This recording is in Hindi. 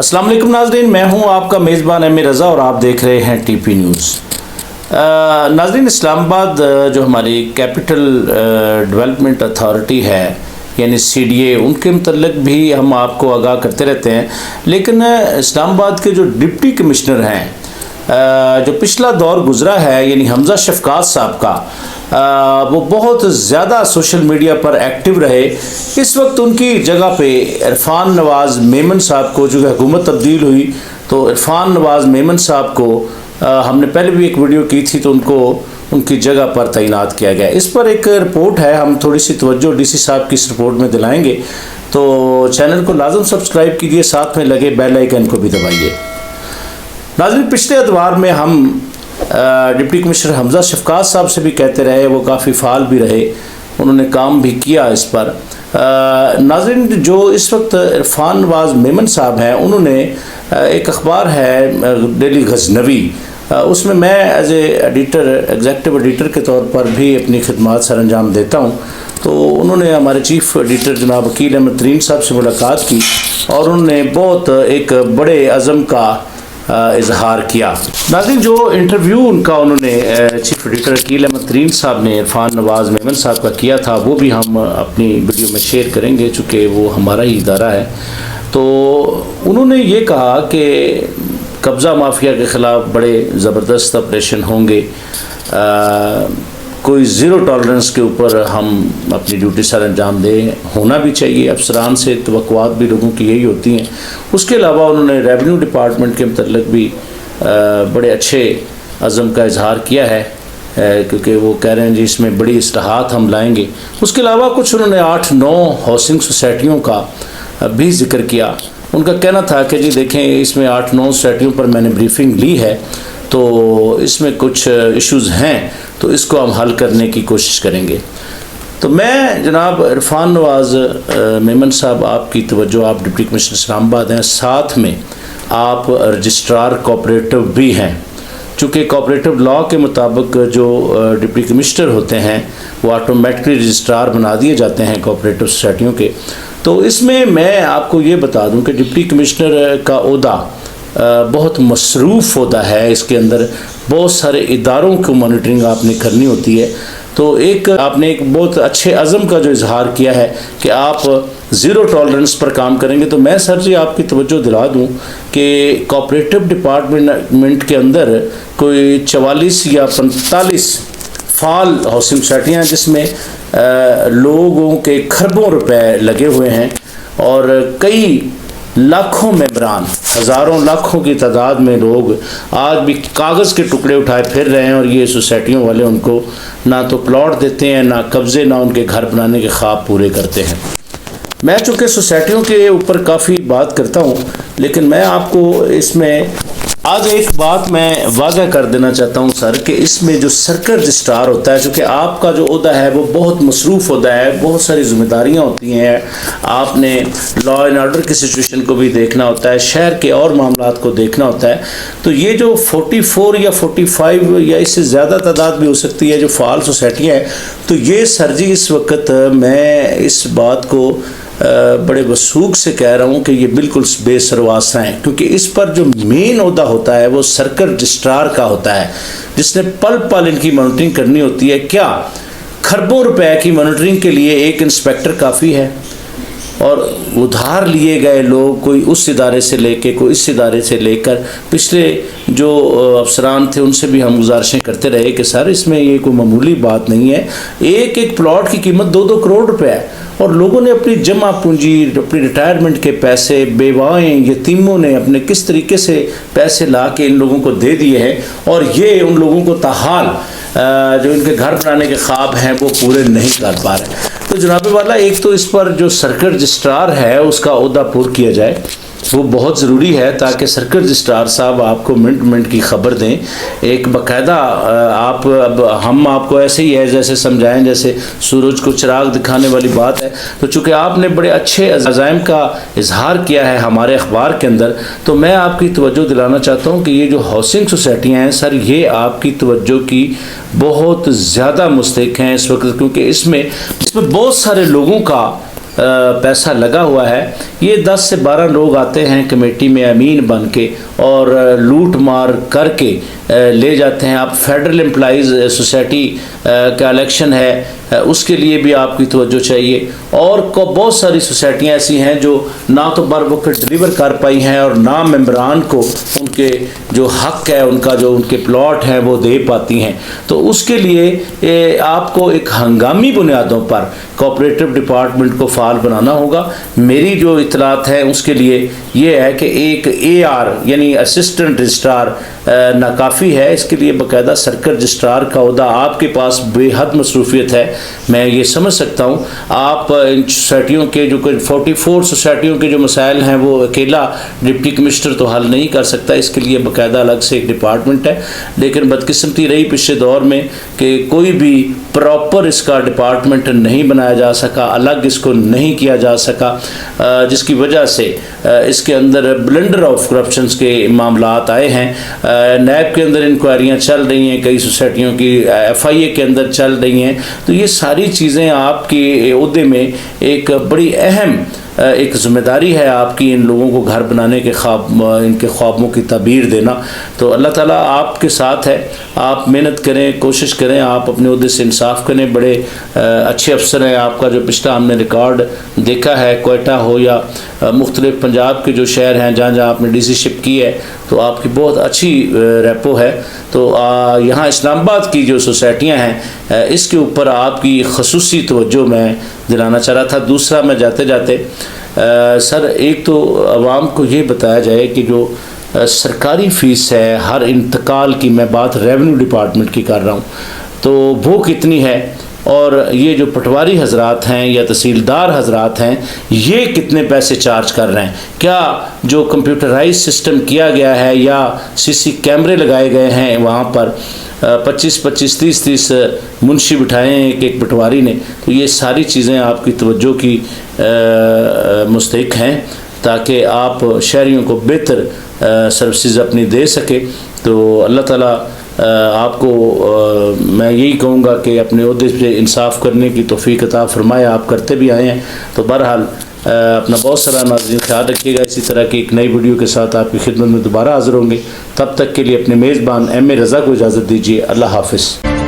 अस्सलाम वालेकुम नाज़रीन, मैं हूं आपका मेज़बान एम रज़ा और आप देख रहे हैं टीपी न्यूज़। नाज़रीन, इस्लामाबाद जो हमारी कैपिटल डेवलपमेंट अथॉरिटी है यानी CDA, उनके मतलब भी हम आपको आगाह करते रहते हैं। लेकिन इस्लामाबाद के जो डिप्टी कमिश्नर हैं, जो पिछला दौर गुज़रा है यानी हमज़ा शफ़क़ात साहब का, वो बहुत ज़्यादा सोशल मीडिया पर एक्टिव रहे। इस वक्त उनकी जगह पे इरफान नवाज़ मेमन साहब को, जो हुकूमत तब्दील हुई तो इरफान नवाज़ मेमन साहब को हमने पहले भी एक वीडियो की थी, तो उनको उनकी जगह पर तैनात किया गया। इस पर एक रिपोर्ट है, हम थोड़ी सी तवज्जो DC साहब की इस रिपोर्ट में दिलाएंगे, तो चैनल को लाजम सब्सक्राइब कीजिए, साथ में लगे बेल आइकन को भी दबाइए। नाज़रीन, पिछले अदवार में हम डिप्टी कमिश्नर हमज़ा शफ़क़ात साहब से भी कहते रहे, वो काफ़ी फ़ाल भी रहे, उन्होंने काम भी किया इस पर। नाज़रीन, जो इस वक्त इरफान नवाज़ मेमन साहब हैं, उन्होंने एक अखबार है डेली गज़नवी, उसमें मैं एज एडिटर, एग्जेक्टिव एडिटर के तौर पर भी अपनी खिदमात सर अंजाम देता हूँ। तो उन्होंने हमारे चीफ एडिटर जनाब वकील अहमद तरीन साहब से मुलाकात की और उन्होंने बहुत एक बड़े अज़म का इजहार किया। नाज़रीन, जो इंटरव्यू उनका उन्होंने चीफ एडिटर वकील अहमद तरीन साहब ने इरफान नवाज़ मेमन साहब का किया था, वो भी हम अपनी वीडियो में शेयर करेंगे, चूँकि वो हमारा ही इदारा है। तो उन्होंने ये कहा कि कब्ज़ा माफिया के ख़िलाफ़ बड़े ज़बरदस्त ऑपरेशन होंगे, कोई ज़ीरो टॉलरेंस के ऊपर हम अपनी ड्यूटी सर अंजाम दें, होना भी चाहिए। अफसरान से तवक्कुआत भी लोगों की यही होती हैं। उसके अलावा उन्होंने रेवेन्यू डिपार्टमेंट के मतलब भी बड़े अच्छे अज़म का इजहार किया है, क्योंकि वो कह रहे हैं जी इसमें बड़ी इस्लाहात हम लाएंगे। उसके अलावा कुछ उन्होंने 8-9 हाउसिंग सोसाइटियों का भी जिक्र किया। उनका कहना था कि जी देखें, इसमें 8-9 सोसाइटियों पर मैंने ब्रीफिंग ली है, तो इसमें कुछ इश्यूज़ हैं, तो इसको हम हल करने की कोशिश करेंगे। तो मैं जनाब इरफान नवाज़ मेमन साहब, आपकी तवज्जो, आप डिप्टी कमिश्नर इस्लामाबाद हैं, साथ में आप रजिस्ट्रार कोऑपरेटिव भी हैं। चूँकि कोऑपरेटिव लॉ के मुताबिक जो डिप्टी कमिश्नर होते हैं वो ऑटोमेटिकली रजिस्ट्रार बना दिए जाते हैं कोऑपरेटिव सोसाइटियों के। तो इसमें मैं आपको ये बता दूं कि डिप्टी कमिश्नर का ओहदा बहुत मसरूफ़ होता है। इसके अंदर बहुत सारे इदारों को मॉनिटरिंग आपने करनी होती है। तो आपने एक बहुत अच्छे अज़म का जो इजहार किया है कि आप ज़ीरो टॉलरेंस पर काम करेंगे, तो मैं सर जी आपकी तवज्जो दिला दूं कि कोऑपरेटिव डिपार्टमेंट के अंदर कोई 44 या 45 फाल हाउसिंग सोसाइटियाँ, जिसमें लोगों के खरबों रुपए लगे हुए हैं और कई लाखों मेंबरान, हज़ारों लाखों की तादाद में लोग आज भी कागज़ के टुकड़े उठाए फिर रहे हैं। और ये सोसाइटियों वाले उनको ना तो प्लॉट देते हैं, ना कब्ज़े, ना उनके घर बनाने के ख्वाब पूरे करते हैं। मैं चूँकि सोसाइटियों के ऊपर काफ़ी बात करता हूँ, लेकिन मैं आपको इसमें आज एक बात मैं वाज़ह कर देना चाहता हूँ सर, कि इसमें जो सर्कल रजिस्ट्रार होता है, चूँकि आपका जो ओहदा है वो बहुत मसरूफ़ होता है, बहुत सारी जिम्मेदारियाँ होती हैं, आपने लॉ एंड ऑर्डर की सिचुएशन को भी देखना होता है, शहर के और मामलात को देखना होता है। तो ये जो 44 या 45 या इससे ज़्यादा तादाद भी हो सकती है जो फ़ाल सोसाइटियाँ हैं, तो ये सर जी इस वक्त मैं इस बात को बड़े वसूख से कह रहा हूँ कि ये बिल्कुल बेसरवासा है, क्योंकि इस पर जो मेन ओहदा होता है वो सर्कल रजिस्ट्रार का होता है, जिसने पल पल इनकी मॉनिटरिंग करनी होती है। क्या खरबों रुपए की मॉनिटरिंग के लिए एक इंस्पेक्टर काफ़ी है? और उधार लिए गए लोग, कोई उस इदारे से लेके, कोई इस इदारे से लेकर, पिछले जो अफसरान थे उनसे भी हम गुजारिशें करते रहे कि सर इसमें ये कोई मामूली बात नहीं है। एक एक प्लॉट की कीमत 2-2 करोड़ रुपए है, और लोगों ने अपनी जमा पूंजी, अपनी रिटायरमेंट के पैसे, बेवाएँ, यतीमों ने अपने किस तरीके से पैसे ला के इन लोगों को दे दिए हैं, और ये उन लोगों को ताहाल जो इनके घर बनाने के ख्वाब हैं वो पूरे नहीं कर पा रहे। तो जनाब वाला, एक तो इस पर जो सर्कल रजिस्ट्रार है उसका ओहदा पुर किया जाए, वो बहुत ज़रूरी है, ताकि सर्कल रजिस्ट्रार साहब आपको मिनट मिनट की ख़बर दें। एक बाकायदा आप, अब हम आपको ऐसे ही है जैसे समझाएं जैसे सूरज को चिराग दिखाने वाली बात है। तो चूँकि आपने बड़े अच्छे अज़ाइम का इजहार किया है हमारे अखबार के अंदर, तो मैं आपकी तवज्जो दिलाना चाहता हूँ कि ये जो हाउसिंग सोसाइटियाँ हैं सर, ये आपकी तवज्जो की बहुत ज़्यादा मुस्तहिक हैं इस वक्त, क्योंकि इसमें बहुत सारे लोगों का पैसा लगा हुआ है, ये 10 से 12 लोग आते हैं कमेटी में अमीन बन के और लूट मार करके ले जाते हैं। आप फेडरल एम्प्लॉइज़ सोसाइटी का इलेक्शन है, उसके लिए भी आपकी तवज्जो चाहिए। और बहुत सारी सोसाइटियाँ ऐसी हैं जो ना तो बर वक्त डिलीवर कर पाई हैं और ना मेंबरान को उनके जो हक है, उनका जो उनके प्लॉट हैं वो दे पाती हैं। तो उसके लिए आपको एक हंगामी बुनियादों पर कोऑपरेटिव डिपार्टमेंट को फाल बनाना होगा। मेरी जो इतलात है उसके लिए ये है कि एक AR यानी असिस्टेंट रजिस्ट्रार नाकाफ़ी है, इसके लिए बाकायदा सर्कल रजिस्ट्रार का ओहदा आपके पास बेहद मसरूफियत है। मैं ये समझ सकता हूँ आप इन सोसाइटियों के जो 44 सोसाइटियों के जो मसाइल हैं वो अकेला डिप्टी कमिश्नर तो हल नहीं कर सकता, इसके लिए बाकायदा अलग से एक डिपार्टमेंट है। लेकिन बदकिस्मती रही पिछले दौर में कि कोई भी प्रॉपर इसका डिपार्टमेंट नहीं बनाया जा सका, अलग इसको नहीं किया जा सका, जिसकी वजह से इसके अंदर ब्लेंडर ऑफ करप्शंस के मामलात आए हैं। नैब के अंदर इंक्वायरियाँ चल रही हैं, कई सोसाइटियों की FIA के अंदर चल रही हैं। तो ये सारी चीज़ें आपके ओहदे में एक बड़ी अहम एक ज़िम्मेदारी है आपकी, इन लोगों को घर बनाने के इनके ख्वाबों की ताबीर देना। तो अल्लाह ताला आपके साथ है, आप मेहनत करें, कोशिश करें, आप अपने ओहदे से इंसाफ करें। बड़े अच्छे अफसर हैं, आपका जो पिछला हमने रिकॉर्ड देखा है, कोयटा हो या मुख्तलिफ पंजाब के जो शहर हैं जहाँ जहाँ आपने DC-शिप की है, तो आपकी बहुत अच्छी रेपो है। तो यहाँ इस्लामाबाद की जो सोसाइटियाँ हैं इसके ऊपर आपकी खसूसी तवज्जो मैं दिलाना चाह रहा था। दूसरा, मैं जाते जाते सर एक तो आवाम को ये बताया जाए कि जो सरकारी फ़ीस है हर इंतकाल की, मैं बात रेवेन्यू डिपार्टमेंट की कर रहा हूँ, तो वो कितनी है, और ये जो पटवारी हजरात हैं या तहसीलदार हजरात हैं ये कितने पैसे चार्ज कर रहे हैं। क्या जो कंप्यूटराइज सिस्टम किया गया है या CC कैमरे लगाए गए हैं वहाँ पर 25-25, 30-30 मुंशी बिठाए हैं एक पटवारी ने, तो ये सारी चीज़ें आपकी तवज्जो की मुस्तहिक हैं ताकि आप शहरियों को बेहतर सर्विसेज अपनी दे सके। तो अल्लाह ताला आपको मैं यही कहूँगा कि अपने ओहदे पे इंसाफ करने की तौफीक अता फरमाए, आप करते भी आए हैं। तो बहरहाल अपना बहुत सारा नाज़रीन ख्याल रखिएगा। इसी तरह की एक नई वीडियो के साथ आपकी खिदमत में दोबारा हाज़िर होंगे। तब तक के लिए अपने मेज़बान MA रज़ा को इजाज़त दीजिए। अल्लाह हाफ़िज़।